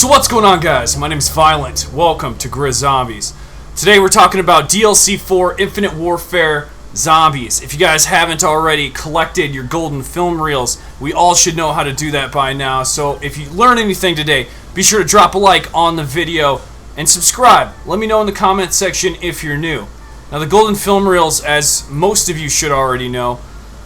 So what's going on, guys? My name is Violent. Welcome to IWZombies. Today we're talking about DLC 4 Infinite Warfare Zombies. If you guys haven't already collected your golden film reels, we all should know how to do that by now. So if you learn anything today, be sure to drop a like on the video and subscribe. Let me know in the comment section if you're new. Now the golden film reels, as most of you should already know,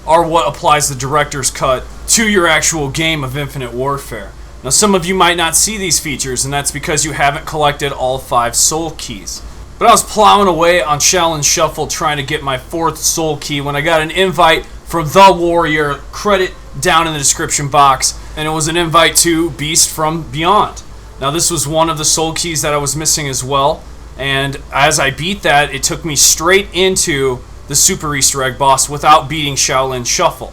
are what applies the director's cut to your actual game of Infinite Warfare. Now some of you might not see these features, and that's because you haven't collected all 5 soul keys. But I was plowing away on Challenge Shuffle trying to get my 4th soul key when I got an invite from The Warrior, credit down in the description box, and it was an invite to Beast from Beyond. Now this was one of the soul keys that I was missing as well, and as I beat that, it took me straight into the Super Easter Egg boss without beating Shaolin Shuffle.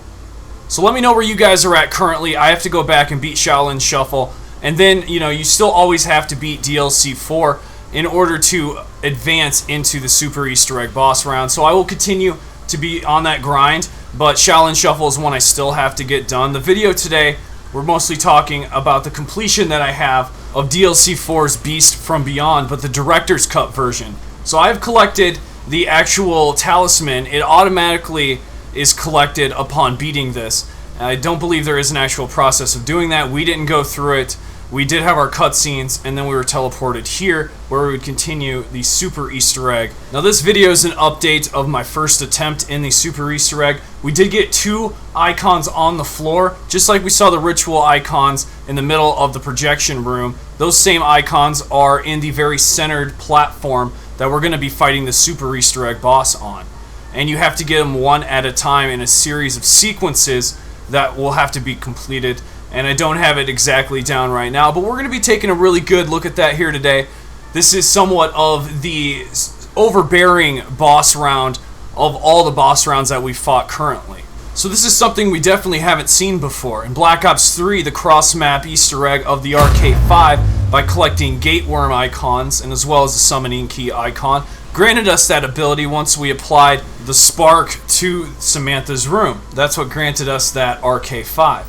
So let me know where you guys are at currently. I have to go back and beat Shaolin Shuffle, and then, you still always have to beat DLC 4 in order to advance into the Super Easter Egg boss round. So I will continue to be on that grind, but Shaolin Shuffle is one I still have to get done. The video today, we're mostly talking about the completion that I have of DLC 4's Beast from Beyond, but the director's cut version. So I've collected the actual Talisman. It automatically is collected upon beating this. I don't believe there is an actual process of doing that. We didn't go through it. We did have our cutscenes, and then we were teleported here, where we would continue the Super Easter Egg. Now this video is an update of my first attempt in the Super Easter Egg. We did get 2 icons on the floor, just like we saw the ritual icons in the middle of the projection room. Those same icons are in the very centered platform that we're going to be fighting the Super Easter Egg boss on. And you have to get them one at a time in a series of sequences that will have to be completed. And I don't have it exactly down right now, but we're going to be taking a really good look at that here today. This is somewhat of the overbearing boss round of all the boss rounds that we've fought currently. So this is something we definitely haven't seen before. In Black Ops 3, the cross-map Easter egg of the RK5 by collecting Gateworm icons and as well as the summoning key icon granted us that ability once we applied the spark to Samantha's room. That's what granted us that RK5.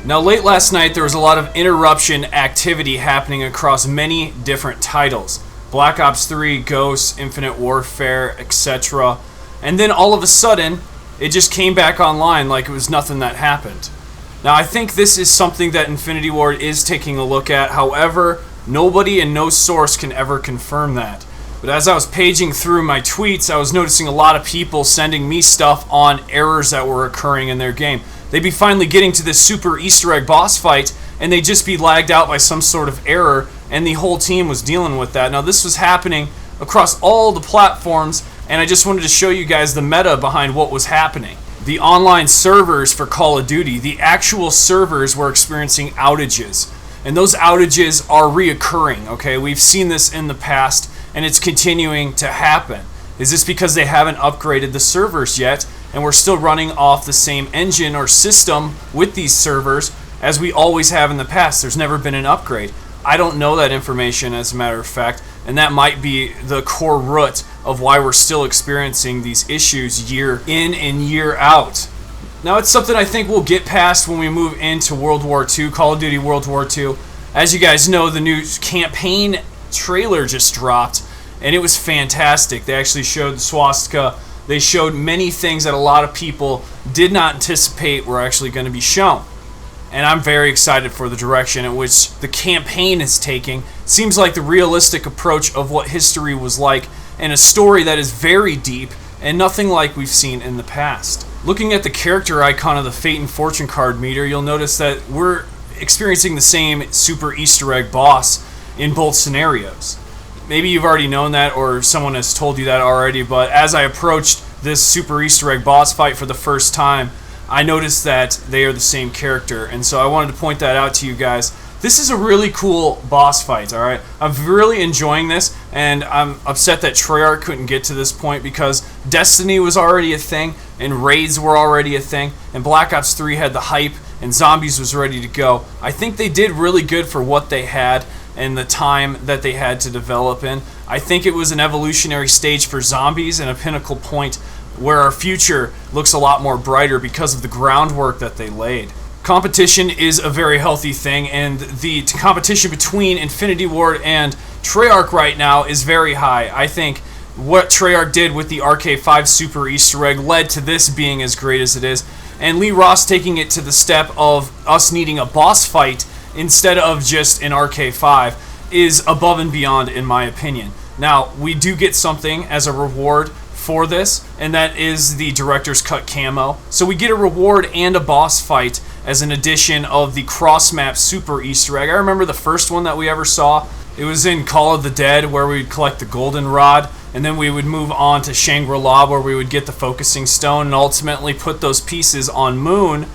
Now late last night there was a lot of interruption activity happening across many different titles. Black Ops 3, Ghosts, Infinite Warfare, etc. And then all of a sudden it just came back online like it was nothing that happened. Now I think this is something that Infinity Ward is taking a look at. However, nobody and no source can ever confirm that. But as I was paging through my tweets, I was noticing a lot of people sending me stuff on errors that were occurring in their game. They'd be finally getting to this Super Easter Egg boss fight, and they'd just be lagged out by some sort of error, and the whole team was dealing with that. Now this was happening across all the platforms, and I just wanted to show you guys the meta behind what was happening. The online servers for Call of Duty, the actual servers were experiencing outages. And those outages are reoccurring, okay? We've seen this in the past, and it's continuing to happen. Is this because they haven't upgraded the servers yet, and we're still running off the same engine or system with these servers as we always have in the past? There's never been an upgrade. I don't know that information, as a matter of fact, and that might be the core root of why we're still experiencing these issues year in and year out. Now it's something I think we'll get past when we move into World War II, Call of Duty World War II. As you guys know, the new campaign trailer just dropped, and it was fantastic. They actually showed the swastika. They showed many things that a lot of people did not anticipate were actually going to be shown. And I'm very excited for the direction in which the campaign is taking. Seems like the realistic approach of what history was like, and a story that is very deep and nothing like we've seen in the past. Looking at the character icon of the Fate and Fortune card meter, you'll notice that we're experiencing the same Super Easter Egg boss in both scenarios. Maybe you've already known that, or someone has told you that already, but as I approached this Super Easter Egg boss fight for the first time, I noticed that they are the same character, and so I wanted to point that out to you guys. This is a really cool boss fight, alright? I'm really enjoying this, and I'm upset that Treyarch couldn't get to this point because Destiny was already a thing, and raids were already a thing, and Black Ops 3 had the hype, and Zombies was ready to go. I think they did really good for what they had, and the time that they had to develop in. I think it was an evolutionary stage for zombies and a pinnacle point where our future looks a lot more brighter because of the groundwork that they laid. Competition is a very healthy thing, and the competition between Infinity Ward and Treyarch right now is very high. I think what Treyarch did with the RK5 Super Easter egg led to this being as great as it is, and Lee Ross taking it to the step of us needing a boss fight instead of just an RK5 is above and beyond, in my opinion. Now, we do get something as a reward for this, and that is the director's cut camo. So we get a reward and a boss fight as an addition of the cross-map Super Easter egg. I remember the first one that we ever saw. It was in Call of the Dead, where we'd collect the goldenrod, and then we would move on to Shangri-La, where we would get the focusing stone and ultimately put those pieces on Moon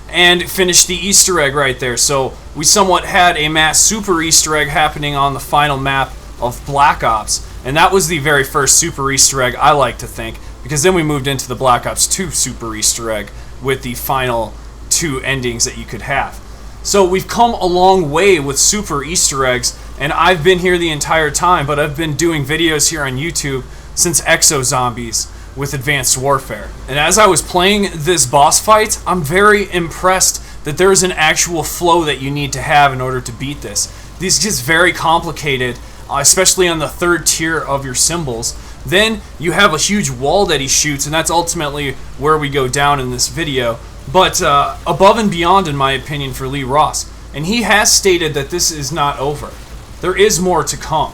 and finish the Easter egg right there. So we somewhat had a mass Super Easter egg happening on the final map of Black Ops, and that was the very first Super Easter egg, I like to think, because then we moved into the Black Ops 2 Super Easter egg with the final 2 endings that you could have. So we've come a long way with Super Easter eggs, and I've been here the entire time, but I've been doing videos here on YouTube since IWZombies with Advanced Warfare. And as I was playing this boss fight, I'm very impressed that there is an actual flow that you need to have in order to beat this. This gets very complicated, especially on the third tier of your symbols. Then you have a huge wall that he shoots, and that's ultimately where we go down in this video. But above and beyond, in my opinion, for Lee Ross. And he has stated that this is not over. There is more to come.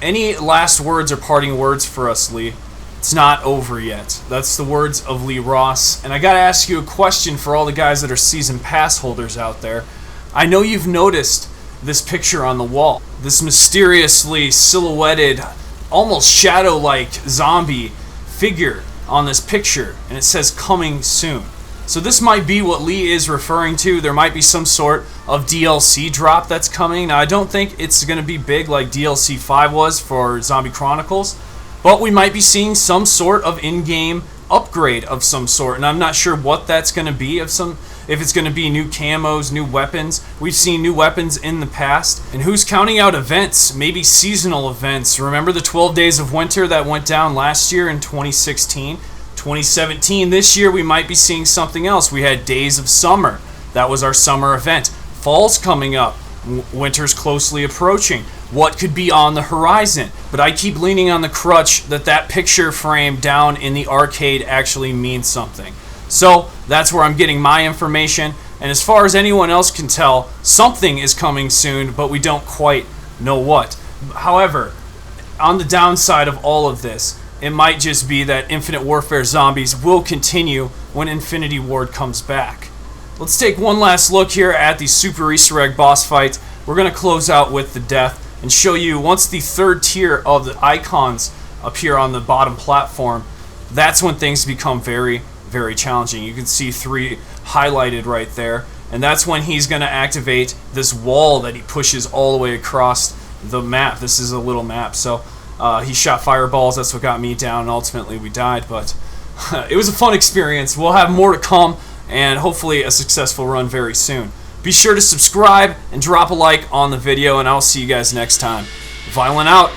Any last words or parting words for us, Lee? It's not over yet. That's the words of Lee Ross. And I gotta ask you a question for all the guys that are season pass holders out there. I know you've noticed this picture on the wall. This mysteriously silhouetted, almost shadow-like zombie figure on this picture. And it says, "Coming soon." So this might be what Lee is referring to. There might be some sort of DLC drop that's coming. Now, I don't think it's going to be big like DLC 5 was for Zombie Chronicles, but we might be seeing some sort of in-game upgrade of some sort, and I'm not sure what that's going to be. If it's going to be new camos, new weapons. We've seen new weapons in the past. And who's counting out events? Maybe seasonal events. Remember the 12 Days of Winter that went down last year in 2016? 2017, this year we might be seeing something else. We had Days of Summer. That was our summer event. Fall's coming up. Winter's closely approaching. What could be on the horizon? But I keep leaning on the crutch that picture frame down in the arcade actually means something. So that's where I'm getting my information. And as far as anyone else can tell, something is coming soon, but we don't quite know what. However, on the downside of all of this, it might just be that Infinite Warfare Zombies will continue when Infinity Ward comes back. Let's take one last look here at the Super Easter Egg boss fight. We're going to close out with the death and show you once the third tier of the icons appear on the bottom platform, that's when things become very, very challenging. You can see 3 highlighted right there, and that's when he's going to activate this wall that he pushes all the way across the map. This is a little map, so he shot fireballs. That's what got me down, and ultimately we died. But it was a fun experience. We'll have more to come, and hopefully a successful run very soon. Be sure to subscribe and drop a like on the video, and I'll see you guys next time. Violent out.